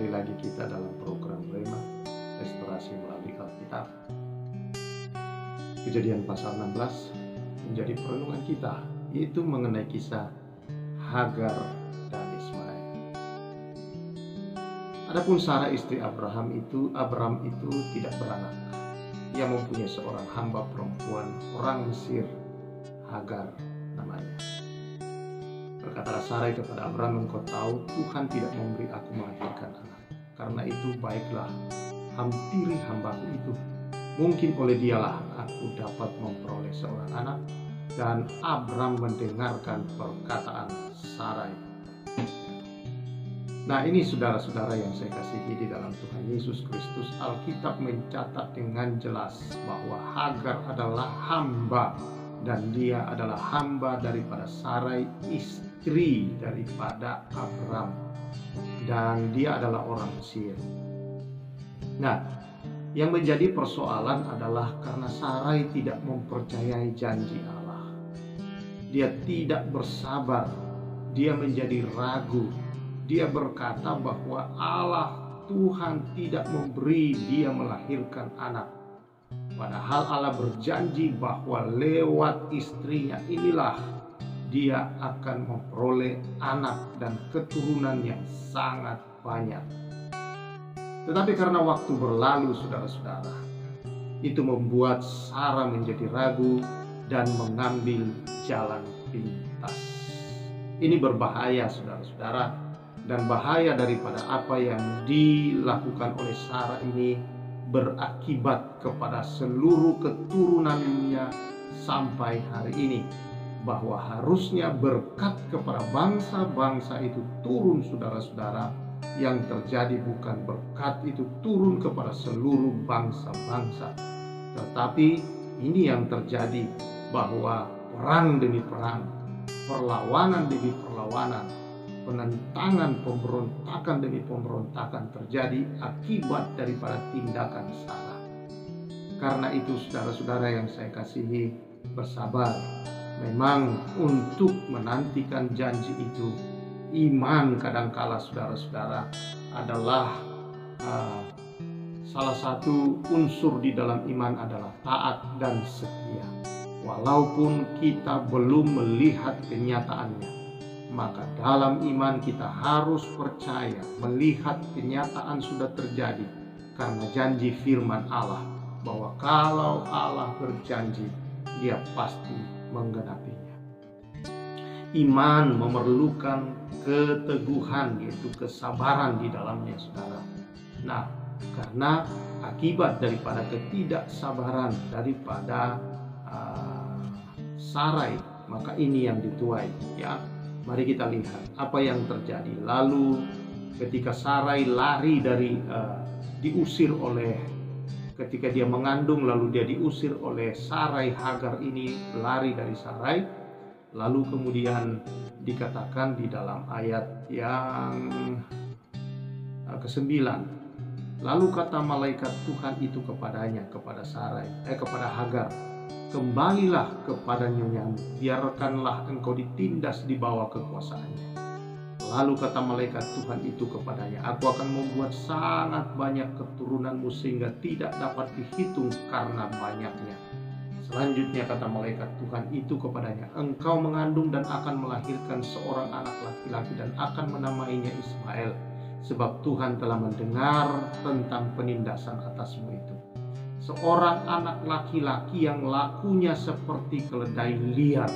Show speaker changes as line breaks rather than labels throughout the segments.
Kembali lagi kita dalam program Rema Restorasi melalui Alkitab. Kejadian pasal 16 menjadi perenungan kita, yaitu mengenai kisah Hagar dan Ismail. Adapun Sarah istri Abraham itu tidak beranak. Ia mempunyai seorang hamba perempuan orang Mesir, Hagar namanya. Berkatalah Sarai kepada Abraham, engkau tahu Tuhan tidak memberi aku melahirkan anak. Karena itu baiklah, hampiri hambaku itu. Mungkin oleh dialah aku dapat memperoleh seorang anak. Dan Abraham mendengarkan perkataan Sarai. Nah, ini saudara-saudara yang saya kasihi di dalam Tuhan Yesus Kristus, Alkitab mencatat dengan jelas bahwa Hagar adalah hamba, dan dia adalah hamba daripada Sarai, istri daripada Abraham, dan dia adalah orang Mesir. Nah, yang menjadi persoalan adalah karena Sarai tidak mempercayai janji Allah. Dia tidak bersabar, dia menjadi ragu. Dia berkata bahwa Allah Tuhan tidak memberi dia melahirkan anak. Padahal Allah berjanji bahwa lewat istrinya inilah dia akan memperoleh anak dan keturunan yang sangat banyak. Tetapi karena waktu berlalu, saudara-saudara, itu membuat Sarah menjadi ragu dan mengambil jalan pintas. Ini berbahaya, saudara-saudara, dan bahaya daripada apa yang dilakukan oleh Sarah ini berakibat kepada seluruh keturunannya sampai hari ini, bahwa harusnya berkat kepada bangsa-bangsa itu turun, saudara-saudara. Yang terjadi bukan berkat itu turun kepada seluruh bangsa-bangsa, tetapi ini yang terjadi, bahwa perang demi perang, perlawanan demi perlawanan, penentangan, pemberontakan demi pemberontakan terjadi akibat daripada tindakan Sarah. Karena itu, saudara-saudara yang saya kasihi, bersabar. Memang untuk menantikan janji itu, iman kadangkala, saudara-saudara, adalah salah satu unsur di dalam iman adalah taat dan setia. Walaupun kita belum melihat kenyataannya, maka dalam iman kita harus percaya melihat kenyataan sudah terjadi, karena janji firman Allah bahwa kalau Allah berjanji, dia pasti menggenapinya. Iman memerlukan keteguhan, yaitu kesabaran di dalamnya, saudara. Nah, karena akibat daripada ketidaksabaran daripada Sarai, maka ini yang dituai, ya. Mari kita lihat apa yang terjadi. Lalu ketika Sarai lari dari diusir oleh, ketika dia mengandung, lalu dia diusir oleh Sarai, Hagar ini lari dari Sarai. Lalu kemudian dikatakan di dalam ayat yang ke-9, lalu kata malaikat Tuhan itu kepadanya, kepada Sarai, kepada Hagar, kembalilah kepada nyonyamu, biarkanlah engkau ditindas di bawah kekuasaannya. Lalu kata malaikat Tuhan itu kepadanya, aku akan membuat sangat banyak keturunanmu sehingga tidak dapat dihitung karena banyaknya. Selanjutnya kata malaikat Tuhan itu kepadanya, engkau mengandung dan akan melahirkan seorang anak laki-laki dan akan menamainya Ismail, sebab Tuhan telah mendengar tentang penindasan atasmu itu. Seorang anak laki-laki yang lakunya seperti keledai liar.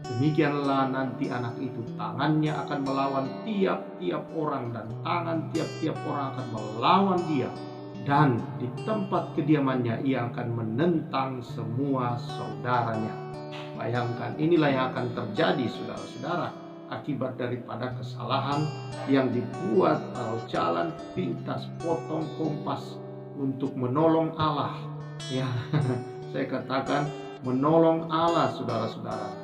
Demikianlah nanti anak itu, tangannya akan melawan tiap-tiap orang dan tangan tiap-tiap orang akan melawan dia. Dan di tempat kediamannya ia akan menentang semua saudaranya. Bayangkan, inilah yang akan terjadi, saudara-saudara, akibat daripada kesalahan yang dibuat atau jalan pintas, potong kompas untuk menolong Allah. Ya, saya katakan menolong Allah, saudara-saudara.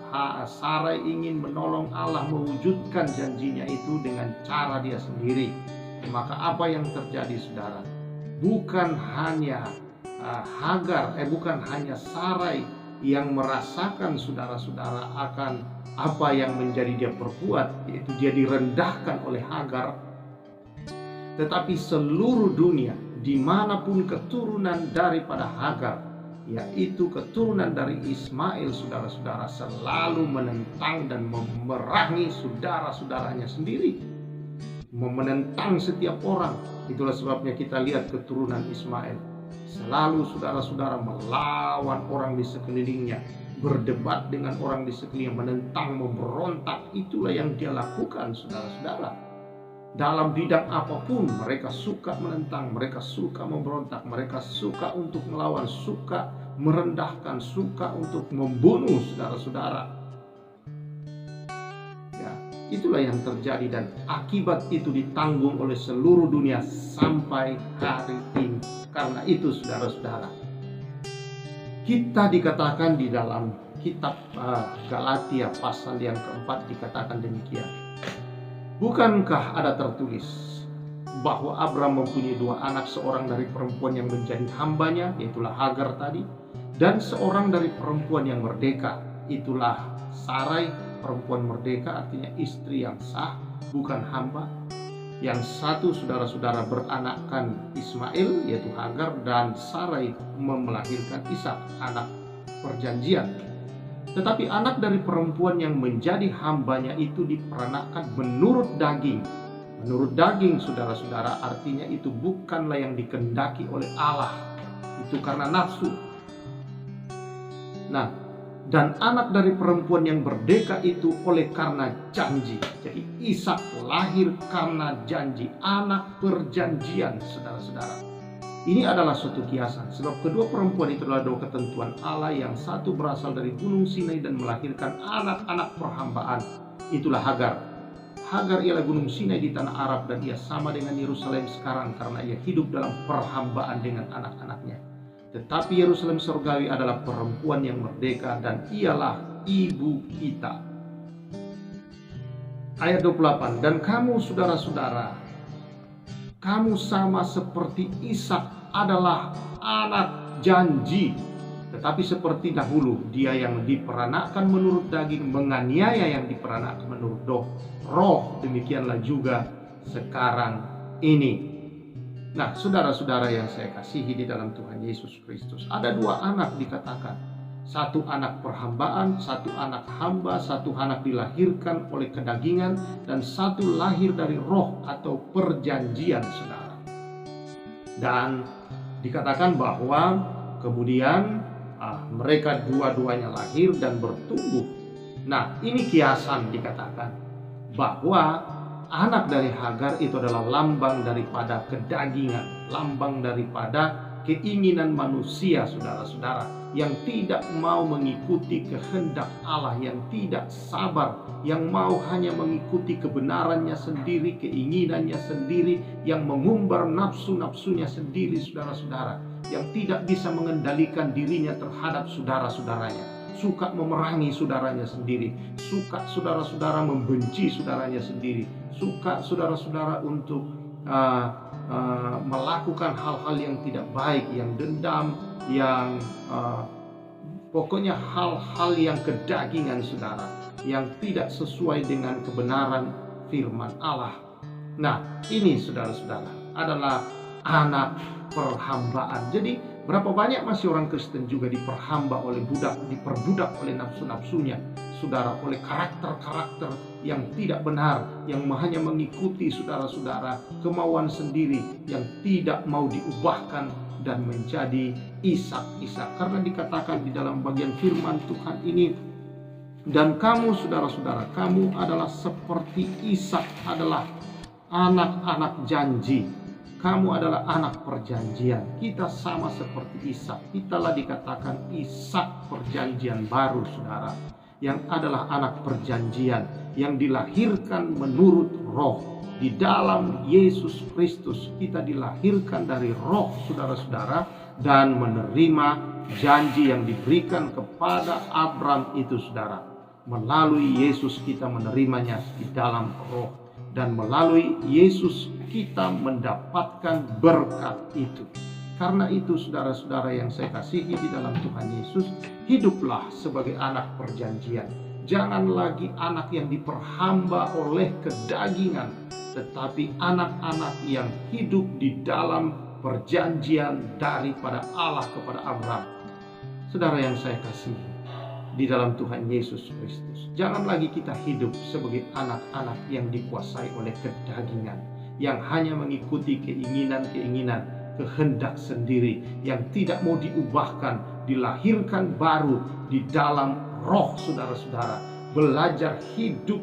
Sarai ingin menolong Allah mewujudkan janjinya itu dengan cara dia sendiri. Maka apa yang terjadi, saudara? Bukan hanya bukan hanya Sarai yang merasakan, saudara-saudara, akan apa yang menjadi dia perbuat, yaitu dia direndahkan oleh Hagar. tetapi seluruh dunia, dimanapun keturunan daripada Hagar, yaitu keturunan dari Ismail, saudara-saudara, selalu menentang dan memerangi saudara-saudaranya sendiri, menentang setiap orang. Itulah sebabnya kita lihat keturunan Ismail selalu, saudara-saudara, melawan orang di sekelilingnya, berdebat dengan orang di sekelilingnya, menentang, memberontak. Itulah yang dia lakukan, saudara-saudara. Dalam bidang apapun mereka suka menentang, mereka suka memberontak, mereka suka untuk melawan, suka merendahkan, suka untuk membunuh saudara-saudara. Ya, itulah yang terjadi dan akibat itu ditanggung oleh seluruh dunia sampai hari ini. Karena itu, saudara-saudara, kita dikatakan di dalam kitab Galatia pasal yang keempat dikatakan demikian. Bukankah ada tertulis bahwa Abraham mempunyai 2 anak, seorang dari perempuan yang menjadi hambanya, yaitulah Hagar tadi, dan seorang dari perempuan yang merdeka, itulah Sarai. Perempuan merdeka artinya istri yang sah, bukan hamba. Yang satu, saudara-saudara, beranakkan Ismail, yaitu Hagar, dan Sarai melahirkan Ishak, anak perjanjian. Tetapi anak dari perempuan yang menjadi hambanya itu diperanakkan menurut daging. Menurut daging, saudara-saudara, artinya itu bukanlah yang dikehendaki oleh Allah. Itu karena nafsu. Nah, dan anak dari perempuan yang merdeka itu oleh karena janji. Jadi Ishak lahir karena janji, anak perjanjian, saudara-saudara. Ini adalah suatu kiasan, sebab kedua perempuan itu adalah 2 ketentuan Allah. Yang satu berasal dari Gunung Sinai dan melahirkan anak-anak perhambaan, itulah Hagar. Hagar ialah Gunung Sinai di tanah Arab, dan ia sama dengan Yerusalem sekarang karena ia hidup dalam perhambaan dengan anak-anaknya. Tetapi Yerusalem surgawi adalah perempuan yang merdeka, dan ialah ibu kita. Ayat 28, dan kamu, saudara-saudara, kamu sama seperti Ishak adalah anak janji. Tetapi seperti dahulu, dia yang diperanakkan menurut daging menganiaya yang diperanakkan menurut roh. Demikianlah juga sekarang ini. Nah, saudara-saudara yang saya kasihi di dalam Tuhan Yesus Kristus, ada 2 anak dikatakan. 1 anak perhambaan, 1 anak hamba, 1 anak dilahirkan oleh kedagingan, dan 1 lahir dari roh atau perjanjian, saudara. Dan dikatakan bahwa kemudian mereka dua-duanya lahir dan bertumbuh. Nah, ini kiasan dikatakan bahwa anak dari Hagar itu adalah lambang daripada kedagingan, lambang daripada keinginan manusia, saudara-saudara, yang tidak mau mengikuti kehendak Allah, yang tidak sabar, yang mau hanya mengikuti kebenarannya sendiri, keinginannya sendiri, yang mengumbar nafsu-nafsunya sendiri, saudara-saudara, yang tidak bisa mengendalikan dirinya terhadap saudara-saudaranya, suka memerangi saudaranya sendiri, suka, saudara-saudara, membenci saudaranya sendiri, suka, saudara-saudara, untuk melakukan hal-hal yang tidak baik, yang dendam, yang pokoknya hal-hal yang kedagingan, saudara, yang tidak sesuai dengan kebenaran firman Allah. Nah, ini, saudara-saudara, adalah anak perhambaan. Jadi berapa banyak masih orang Kristen juga diperhamba oleh diperbudak oleh nafsu-nafsunya, saudara, oleh karakter-karakter yang tidak benar, yang hanya mengikuti, saudara-saudara, kemauan sendiri, yang tidak mau diubahkan dan menjadi Ishak. Karena dikatakan di dalam bagian firman Tuhan ini, dan kamu, saudara-saudara, kamu adalah seperti Ishak, adalah anak-anak janji. Kamu adalah anak perjanjian. Kita sama seperti Ishak. Kitalah dikatakan Ishak perjanjian baru, saudara, yang adalah anak perjanjian, yang dilahirkan menurut roh. Di dalam Yesus Kristus kita dilahirkan dari roh, saudara-saudara, dan menerima janji yang diberikan kepada Abraham itu, saudara. Melalui Yesus kita menerimanya di dalam roh, dan melalui Yesus kita mendapatkan berkat itu. Karena itu, saudara-saudara yang saya kasihi di dalam Tuhan Yesus, hiduplah sebagai anak perjanjian. Jangan lagi anak yang diperhamba oleh kedagingan, tetapi anak-anak yang hidup di dalam perjanjian daripada Allah kepada Abraham. Saudara yang saya kasihi di dalam Tuhan Yesus Kristus, jangan lagi kita hidup sebagai anak-anak yang dikuasai oleh kedagingan, yang hanya mengikuti keinginan-keinginan, kehendak sendiri, yang tidak mau diubahkan, dilahirkan baru di dalam roh. Saudara-saudara belajar hidup,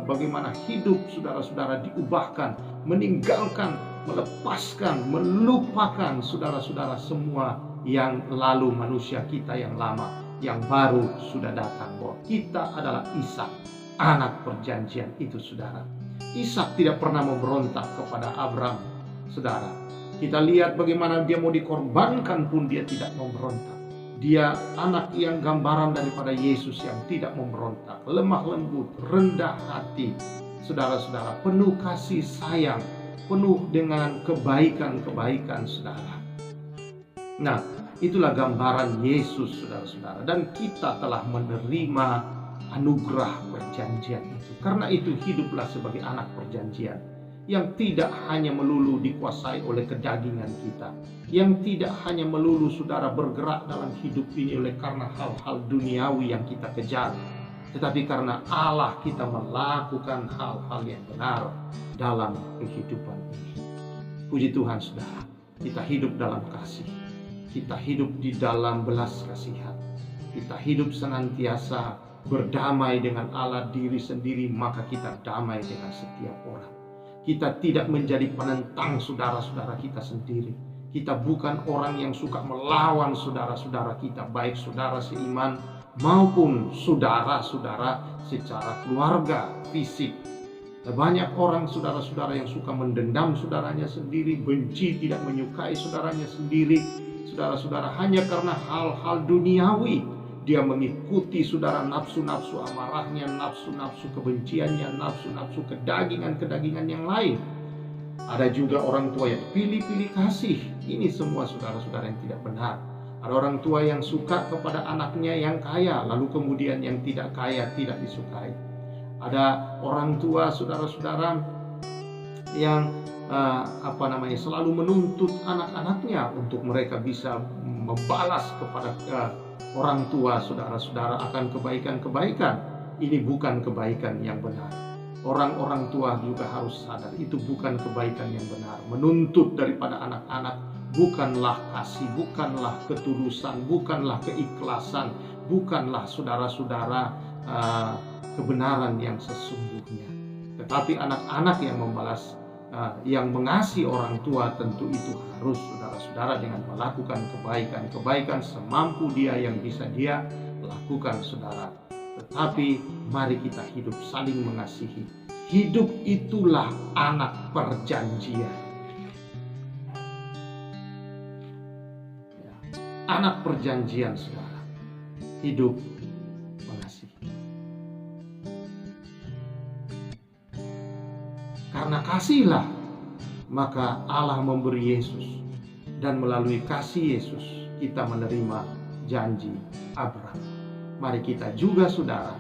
bagaimana hidup saudara-saudara diubahkan, meninggalkan, melepaskan, melupakan saudara-saudara semua yang lalu, manusia kita yang lama, yang baru sudah datang. Bahwa kita adalah Ishak, anak perjanjian itu, saudara. Ishak tidak pernah memberontak kepada Abraham, saudara. Kita lihat bagaimana dia mau dikorbankan pun dia tidak memberontak. Dia anak yang gambaran daripada Yesus yang tidak memberontak, lemah lembut, rendah hati, saudara-saudara, penuh kasih sayang, penuh dengan kebaikan-kebaikan, saudara. Nah, itulah gambaran Yesus, saudara-saudara. Dan kita telah menerima anugerah perjanjian itu. Karena itu hiduplah sebagai anak perjanjian yang tidak hanya melulu dikuasai oleh kedagingan kita, yang tidak hanya melulu, saudara, bergerak dalam hidup ini oleh karena hal-hal duniawi yang kita kejar, tetapi karena Allah kita melakukan hal-hal yang benar dalam kehidupan ini. Puji Tuhan, saudara, kita hidup dalam kasih, kita hidup di dalam belas kasihan, kita hidup senantiasa berdamai dengan Allah diri sendiri, maka kita damai dengan setiap orang. Kita tidak menjadi penentang saudara-saudara kita sendiri. Kita bukan orang yang suka melawan saudara-saudara kita, baik saudara seiman maupun saudara-saudara secara keluarga, fisik. Banyak orang saudara-saudara yang suka mendendam saudaranya sendiri, benci, tidak menyukai saudaranya sendiri. Saudara-saudara, hanya karena hal-hal duniawi, dia mengikuti saudara nafsu-nafsu amarahnya, nafsu-nafsu kebenciannya, nafsu-nafsu kedagingan-kedagingan yang lain. Ada juga orang tua yang pilih-pilih kasih. Ini semua saudara-saudara yang tidak benar. Ada orang tua yang suka kepada anaknya yang kaya, lalu kemudian yang tidak kaya tidak disukai. Ada orang tua saudara-saudara yang selalu menuntut anak-anaknya untuk mereka bisa membalas kepada orang tua saudara-saudara akan kebaikan-kebaikan. Ini bukan kebaikan yang benar. Orang-orang tua juga harus sadar itu bukan kebaikan yang benar. Menuntut daripada anak-anak bukanlah kasih, bukanlah ketulusan, bukanlah keikhlasan, bukanlah saudara-saudara kebenaran yang sesungguhnya. Tetapi anak-anak yang membalas, yang mengasihi orang tua, tentu itu harus saudara-saudara dengan melakukan kebaikan-kebaikan semampu dia yang bisa dia lakukan, saudara. Tetapi mari kita hidup saling mengasihi. Hidup itulah anak perjanjian. Ya, anak perjanjian, saudara. Hidup mengasihi. Karena kasihlah maka Allah memberi Yesus, dan melalui kasih Yesus kita menerima janji Abraham. Mari kita juga, saudara,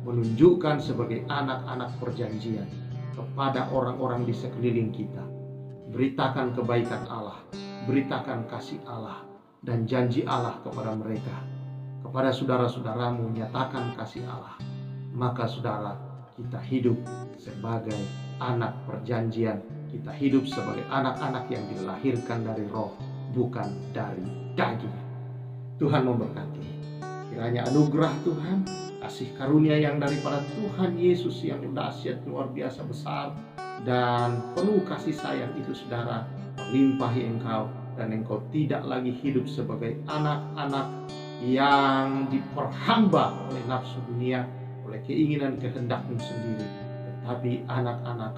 menunjukkan sebagai anak-anak perjanjian kepada orang-orang di sekeliling kita. Beritakan kebaikan Allah, beritakan kasih Allah dan janji Allah kepada mereka. Kepada saudara-saudaramu nyatakan kasih Allah. Maka saudara, kita hidup sebagai anak perjanjian. Kita hidup sebagai anak-anak yang dilahirkan dari roh, bukan dari daging. Tuhan memberkati. Kiranya anugerah Tuhan, kasih karunia yang daripada Tuhan Yesus yang dahsyat, luar biasa besar, dan penuh kasih sayang itu, saudara, melimpahi engkau, dan engkau tidak lagi hidup sebagai anak-anak yang diperhamba oleh nafsu dunia, oleh keinginan kehendakmu sendiri, tetapi anak-anak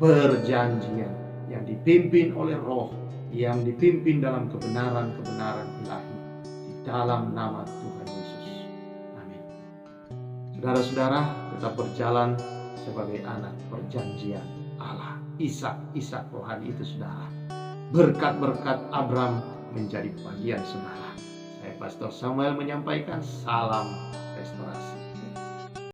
perjanjian yang dipimpin oleh roh, yang dipimpin dalam kebenaran-kebenaran ilahi, di dalam nama Tuhan Yesus. Amin. Saudara-saudara, tetap berjalan sebagai anak perjanjian Allah. Ishak rohani itu, saudara. Berkat-berkat Abraham menjadi bagian saudara. Saya Pastor Samuel menyampaikan salam restorasi.